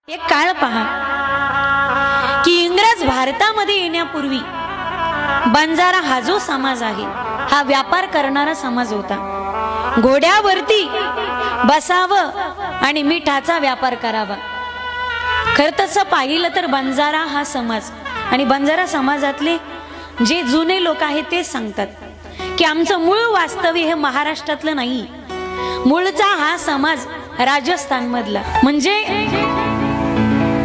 एक काळ पहा की इंग्रज भारतामध्ये येण्यापूर्वी बंजारा हा जो समाज आहे हा व्यापार करणारा समाज होता। घोड्यावरती बसावं आणि मिठाचा व्यापार करावा। खरं तसं पाहिलं तर बंजारा हा समाज आणि बंजारा समाजातले जे जुने लोक आहेत ते सांगतात की आमचं मूळ वास्तव्य हे महाराष्ट्रातलं नाही, मूळचा हा समाज राजस्थान मधला। म्हणजे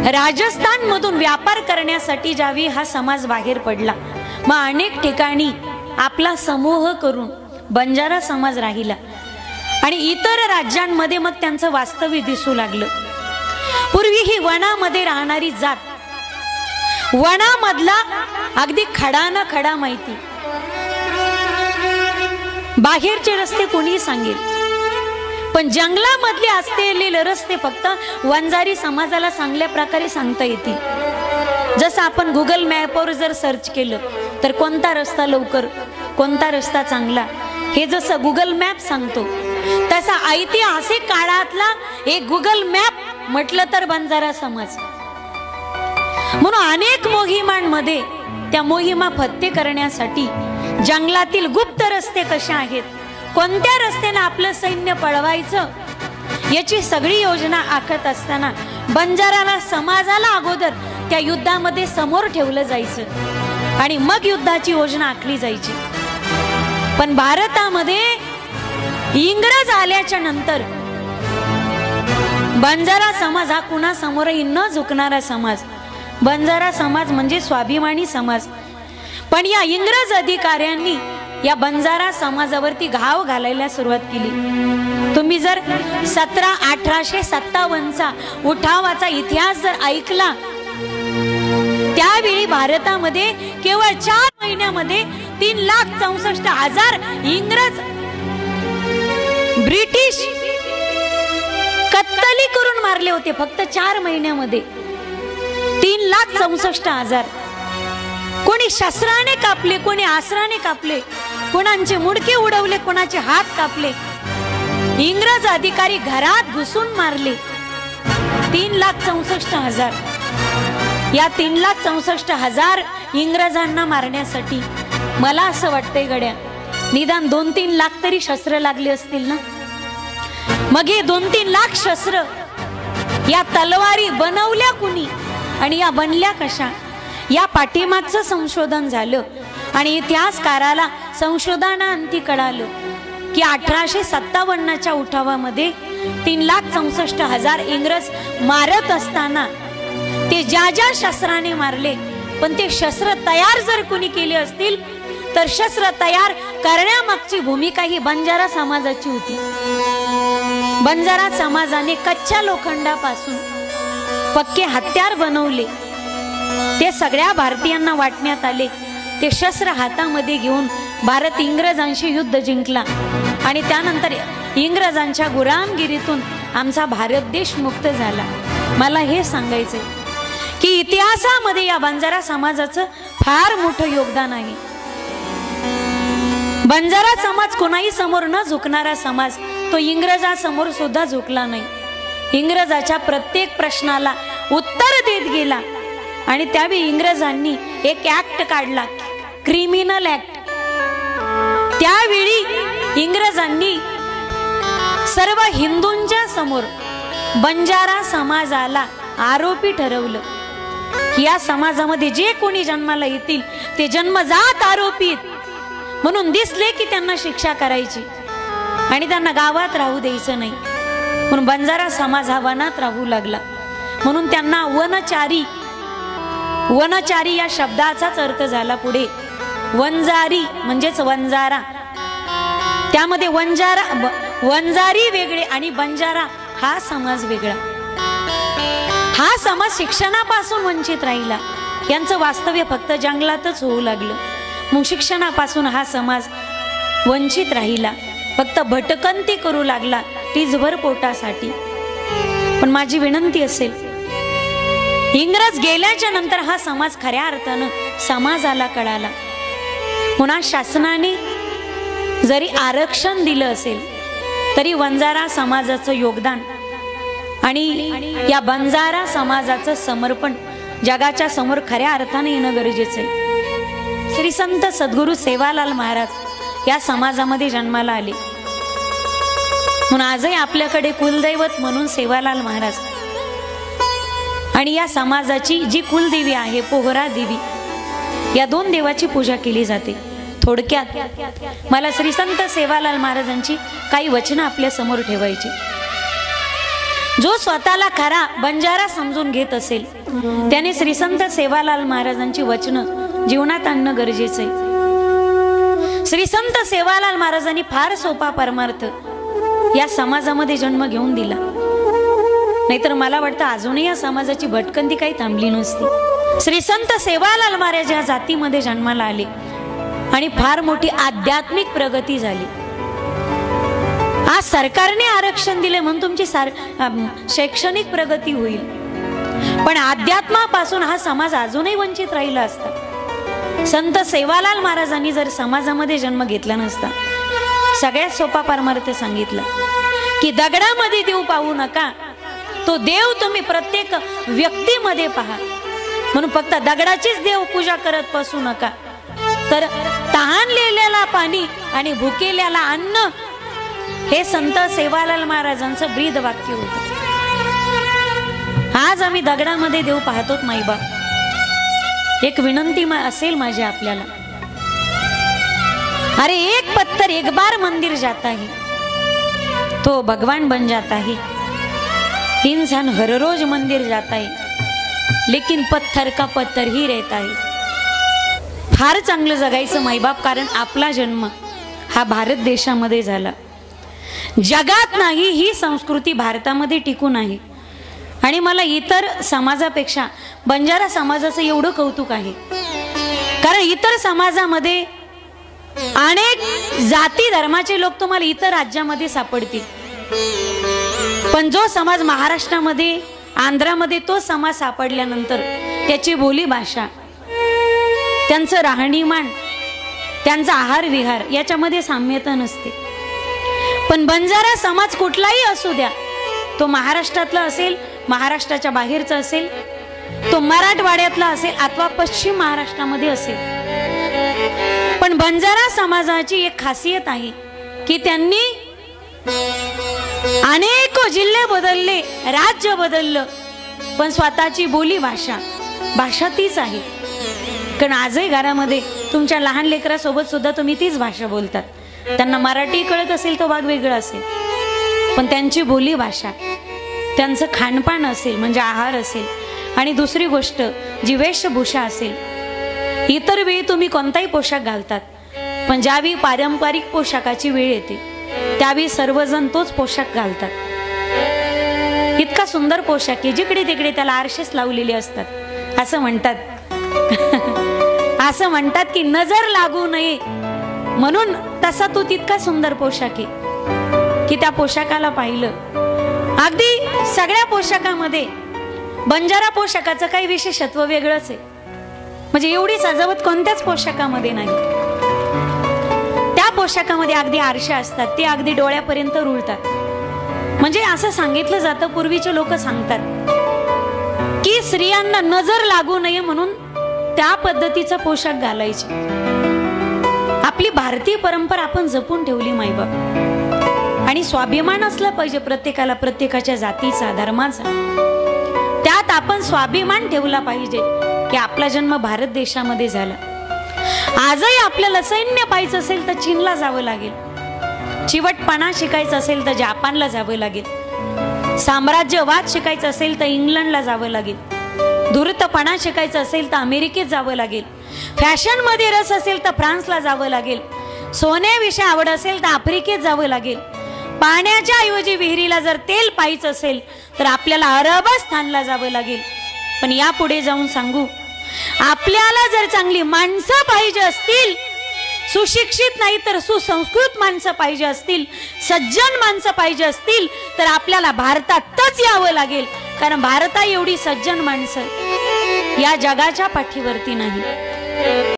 राजस्थान मधून व्यापार करण्यासाठी ज्यावेळी हा समाज बाहेर पडला, मग अनेक ठिकाणी आपला समूह करून बंजारा समाज राहिला आणि इतर राज्यांमध्ये मग त्यांचं वास्तव्य दिसू लागलं। पूर्वी ही वनामध्ये राहणारी जात, वनामधला अगदी खडा ना खडा माहिती, बाहेरचे रस्ते कोणी सांगेल, पण जंगलामधले असलेले रस्ते फक्त वंजारी समाजाला चांगल्या प्रकारे सांगता येतील। जसं आपण गुगल मॅपवर जर सर्च केलं तर कोणता रस्ता लवकर, कोणता रस्ता चांगला हे जसं गुगल मॅप सांगतो, तसा ऐतिहासिक काळातला एक गुगल मॅप म्हटलं तर बंजारा समाज। म्हणून अनेक मोहिमांमध्ये त्या मोहिमा फत्ते करण्यासाठी जंगलातील गुप्त रस्ते कशा आहेत, कोणत्या रस्त्याने आपलं सैन्य पळवायचं याची सगळी योजना आखत असताना बंजारा समाजाला अगोदर त्या युद्धामध्ये समोर ठेवलं जायचं आणि मग युद्धाची योजना आखली जायची। पण भारतामध्ये इंग्रज आल्याच्या नंतर बंजारा समाज हा कुणासमोरही न झुकणारा समाज, बंजारा समाज म्हणजे स्वाभिमानी समाज। पण या इंग्रज अधिकाऱ्यांनी या बंजारा समाजावरती घाव घालायला सुरुवात केली। तुम्ही जर 1857चा उठावाचा इतिहास जर ऐकला, त्यावेळी भारतामध्ये केवळ 4 महिन्यामध्ये 3,64,000 इंग्रज ब्रिटिश कत्तली करून मारले होते। फक्त 4 महिन्यामध्ये 3,64,000। कोणी शस्त्राने कापले, कोणी आसराने कापले, कोणाचे मुडके उडवले, कोणाचे हात कापले। इंग्रज अधिकारी घरात घुसून मारले 3,64,000। या 3,64,000 इंग्रजांना मारण्यासाठी मला असं वाटतंय गड्या निदान 2-3 लाख तरी शस्त्र लागले असतील ना। मग हे 2-3 लाख शस्त्र, या तलवारी बनवल्या कुणी आणि या बनल्या कशा, या पाठीमागचं संशोधन झालं आणि इतिहासकाराला संशोधनाअंती कळालं की 1857च्या उठावामध्ये 3,64,000 इंग्रज मारत असताना ते ज्या शस्त्राने मारले, पण ते शस्त्र तयार जर कुणी केले असतील तर शस्त्र तयार करण्यामागची भूमिका ही बंजारा समाजाची होती। बंजारा समाजाने कच्च्या लोखंडापासून पक्के हत्यार बनवले, ते सगळ्या भारतीयांना वाटण्यात आले। ते शस्त्र हातामध्ये घेऊन भारत इंग्रजांशी युद्ध जिंकला आणि त्यानंतर इंग्रजांच्या गुलामगिरीतून आमचा भारत देश मुक्त झाला। मला हे सांगायचंय की इतिहासामध्ये या बंजारा समाजाचं फार मोठं योगदान आहे। बंजारा समाज कोणाही समोर न झुकणारा समाज, तो इंग्रजांसमोर सुद्धा झुकला नाही। इंग्रजाच्या प्रत्येक प्रश्नाला उत्तर देत गेला आणि त्यावेळी इंग्रजांनी एक ऍक्ट काढला, क्रिमिनल ऍक्ट। त्यावेळी इंग्रजांनी सर्व हिंदूंच्या समोर बंजारा समाजाला आरोपी ठरवलं की या समाजामध्ये जे कोणी जन्माला येतील ते जन्मजात आरोपी, म्हणून दिसले की त्यांना शिक्षा करायची आणि त्यांना गावात राहू द्यायचं नाही। म्हणून बंजारा समाज हा वनात राहू लागला। म्हणून त्यांना वनचारी, वनचारी या शब्दाचाच अर्थ झाला पुढे वंजारी म्हणजेच वंजारा। त्यामध्ये वंजारी वेगळे आणि बंजारा हा समाज वेगळा। हा समाज शिक्षणापासून वंचित राहिला, यांचं वास्तव्य फक्त जंगलातच होऊ लागलं। मग शिक्षणापासून हा समाज वंचित राहिला, फक्त भटकंती करू लागला टीजभर पोटासाठी। पण माझी विनंती असेल, इंग्रज गेल्याच्या नंतर हा समाज खऱ्या अर्थानं समाजाला कळाला। पुन्हा शासनाने जरी आरक्षण दिलं असेल तरी वंजारा समाजाचं योगदान आणि या बंजारा समाजाचं समर्पण जगाच्या समोर खऱ्या अर्थाने येणं गरजेचं आहे। श्री संत सद्गुरू सेवालाल महाराज या समाजामध्ये जन्माला आले म्हणून आजही आपल्याकडे कुलदैवत म्हणून सेवालाल महाराज आणि या समाजाची जी कुलदेवी आहे पोहरा देवी, या दोन देवाची पूजा केली जाते। थोडक्यात मला श्री संत सेवालाल महाराजांची काही वचनं आपल्या समोर ठेवायची। जो स्वतःला खरा बंजारा समजून घेत असेल त्याने श्री संत सेवालाल महाराजांची वचनं जीवनात आणणं गरजेचं आहे। श्री संत सेवालाल महाराजांनी फार सोपा परमार्थ या समाजामध्ये जन्म घेऊन दिला, नाहीतर मला वाटतं अजूनही या समाजाची भटकंती काही थांबली नसती। श्री संत सेवालाल महाराज या जातीमध्ये जन्माला आले आणि फार मोठी आध्यात्मिक प्रगती झाली। आज सरकारने आरक्षण दिले म्हणून तुमची शैक्षणिक प्रगती होईल, पण अध्यात्मापासून हा समाज अजूनही वंचित राहिला असता। संत सेवालाल महाराजांनी जर समाजामध्ये जन्म घेतला नसता, सगळ्यात सोपा परमार्थ सांगितला की दगडामध्ये देव पाहू नका, तो देव तुम्ही प्रत्येक व्यक्तीमध्ये पहा। म्हणून फक्त दगडाचीच देव पूजा करत बसू नका, तर तहानलेल्याला पाणी आणि भुकेल्याला अन्न हे संत सेवालाल महाराजांचं ब्रीद वाक्य होतं। आज आम्ही दगडामध्ये देव पाहतोत माईबाप। एक विनंती असेल माझी आपल्याला, अरे एक पत्थर एक बार मंदिर जाता है तो भगवान बन जाता है। इंसान हर रोज मंदिर जाता है लेकिन पत्थर का पत्थर ही रहता है। फार चांगलं जगायचं माईबाप, कारण आपला जन्म हा भारत देशामध्ये झाला, जगात नाही। ही संस्कृती भारतामध्ये टिकून आहे आणि मला इतर समाजापेक्षा बंजारा समाजाचं एवढं कौतुक आहे, कारण इतर समाजामध्ये अनेक जाती धर्माचे लोक तुम्हाला इतर राज्यामध्ये सापडतील, पण जो समाज महाराष्ट्रामध्ये आंध्रामध्ये तो समाज सापडल्यानंतर त्याची बोली भाषा, त्यांचं राहणीमान, त्यांचा आहार विहार याच्यामध्ये साम्यता नसते। पण बंजारा समाज कुठलाही असू द्या, तो महाराष्ट्रातला असेल, महाराष्ट्राच्या बाहेरचा असेल, तो मराठवाड्यातला असेल अथवा पश्चिम महाराष्ट्रामध्ये असेल, पण बंजारा समाजाची एक खासियत आहे की त्यांनी अनेक जिल्हे बदलले, राज्य बदललं, पण स्वतःची बोली भाषा तीच आहे। कारण आजही घरामध्ये तुमच्या लहान लेकरासोबत सुद्धा तुम्ही तीच भाषा बोलतात। त्यांना मराठी कळत असेल तो भाग वेगळा असेल, पण त्यांची बोली भाषा, त्यांचं खानपान असेल म्हणजे आहार असेल, आणि दुसरी गोष्ट जी वेशभूषा असेल। इतर वेळी तुम्ही कोणताही पोशाख घालतात, पण ज्यावेळी पारंपरिक पोशाखाची वेळ येते त्यावेळी सर्वजण तोच पोशाख घालतात। इतका सुंदर पोशाख आहे, जिकडे तिकडे त्याला आरशेच लावलेले असतात। असं म्हणतात की नजर लागू नये म्हणून तसा तो तितका सुंदर पोशाख आहे की त्या पोशाखाला पाहिलं। अगदी सगळ्या पोशाखामध्ये बंजारा पोशाखाचं काही विशेषत्व वेगळंच आहे, म्हणजे एवढी सजावट कोणत्याच पोशाखामध्ये नाही। त्या पोशाखामध्ये अगदी आरशे असतात, ते अगदी डोळ्यापर्यंत रुळतात। म्हणजे असं सांगितलं जातं, पूर्वीचे लोक सांगतात की स्त्रियांना नजर लागू नये म्हणून त्या पद्धतीचा पोशाख घालायचे। आपली भारतीय परंपरा आपण जपून ठेवली माईबाप, आणि स्वाभिमान असला पाहिजे प्रत्येकाला, प्रत्येकाच्या जातीचा धर्माचा। त्यात आपण स्वाभिमान ठेवला पाहिजे की आपला जन्म भारत देशामध्ये झाला। आजही आपल्याला सैन्य पाहायचं असेल तर चीनला जावं लागेल, चिवटपणा शिकायचं असेल तर जपानला जावं लागेल, साम्राज्यवाद शिकायचं असेल तर इंग्लंडला जावं लागेल, धूर्तपणा शिकायचं असेल तर अमेरिकेत जावं लागेल, फॅशन मध्ये रस असेल तर फ्रान्सला जावं लागेल, सोन्याविषयी आवड असेल तर आफ्रिकेत जावं लागेल, पाण्याच्या ऐवजी विहिरीला जर तेल पाहायचं असेल तर आपल्याला अरबस्थानला जावं लागेल। पण यापुढे जाऊन सांगू, आपल्याला जर चांगली माणसं पाहिजे असतील, सुशिक्षित नाही तर सुसंस्कृत माणसं पाहिजे असतील, सज्जन माणसं पाहिजे असतील, तर आपल्याला भारतातच यावं लागेल, कारण भारता एवढी सज्जन माणसं या जगाच्या पाठीवरती नाही।